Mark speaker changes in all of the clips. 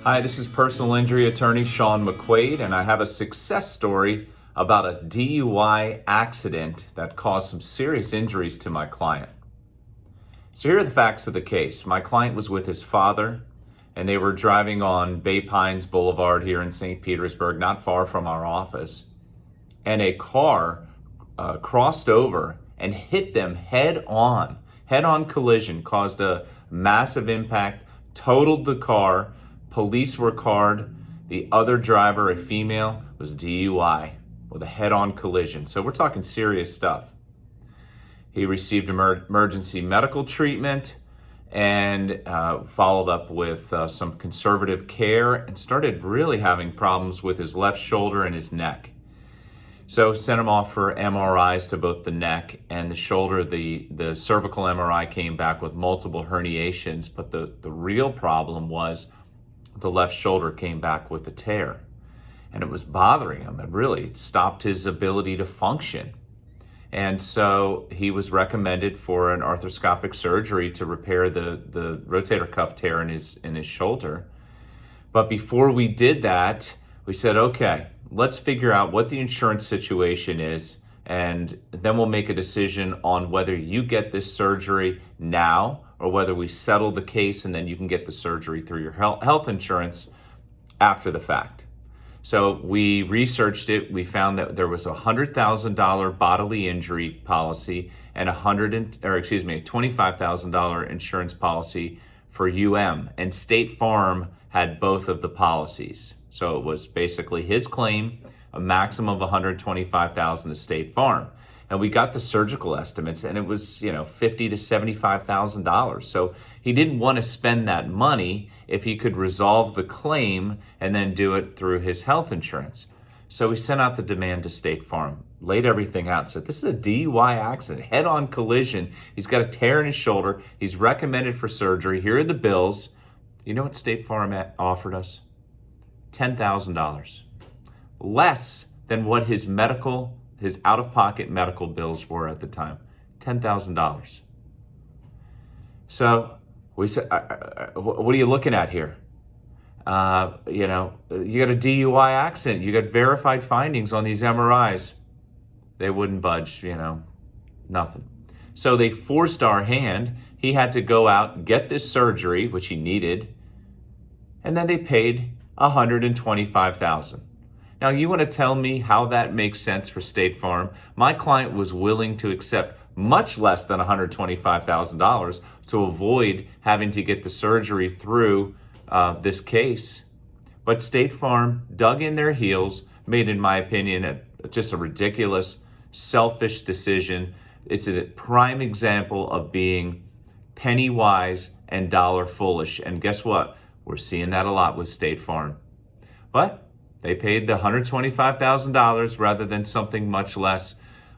Speaker 1: Hi, this is personal injury attorney Sean McQuaid, and I have a success story about a DUI accident that caused some serious injuries to my client. So here are the facts of the case. My client was with his father, and they were driving on Bay Pines Boulevard here in St. Petersburg, not far from our office, and a car crossed over and hit them head on. Head-on collision caused a massive impact, totaled the car. Police were called. The other driver, a female, was DUI with a head-on collision. So we're talking serious stuff. He received emergency medical treatment and followed up with some conservative care and started really having problems with his left shoulder and his neck. So sent him off for MRIs to both the neck and the shoulder. The cervical MRI came back with multiple herniations, but the real problem was the left shoulder came back with a tear, and it was bothering him, and really it stopped his ability to function. And so he was recommended for an arthroscopic surgery to repair the rotator cuff tear in his shoulder. But before we did that, we said, okay, let's figure out what the insurance situation is, and then we'll make a decision on whether you get this surgery now or whether we settle the case and then you can get the surgery through your health insurance after the fact. So we researched it. We found that there was a $100,000 bodily injury policy and a $25,000 insurance policy for and State Farm had both of the policies. So it was basically his claim, a maximum of $125,000 to State Farm. And we got the surgical estimates, and it was, $50,000 to $75,000. So he didn't want to spend that money if he could resolve the claim and then do it through his health insurance. So we sent out the demand to State Farm, laid everything out, said this is a DUI accident, head-on collision. He's got a tear in his shoulder. He's recommended for surgery. Here are the bills. You know what State Farm offered us? $10,000, less than what his out-of-pocket medical bills were at the time, $10,000. So we said, what are you looking at here? You got a DUI accident. You got verified findings on these MRIs. They wouldn't budge, nothing. So they forced our hand. He had to go out, get this surgery, which he needed, and then they paid $125,000. Now, you want to tell me how that makes sense for State Farm? My client was willing to accept much less than $125,000 to avoid having to get the surgery through this case. But State Farm dug in their heels, made, in my opinion, just a ridiculous, selfish decision. It's a prime example of being penny wise and dollar foolish. And guess what? We're seeing that a lot with State Farm. But they paid the $125,000 rather than something much less.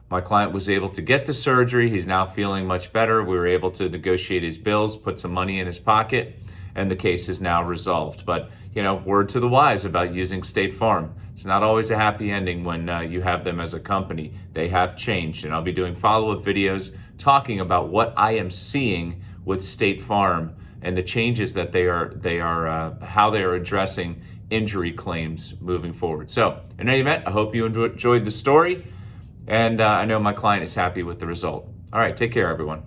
Speaker 1: My client was able to get the surgery. He's now feeling much better. We were able to negotiate his bills, put some money in his pocket, and the case is now resolved. But, word to the wise about using State Farm. It's not always a happy ending when you have them as a company. They have changed, and I'll be doing follow-up videos talking about what I am seeing with State Farm and the changes that they are how they are addressing injury claims moving forward. So in any event, I hope you enjoyed the story, and I know my client is happy with the result. All right, take care, everyone.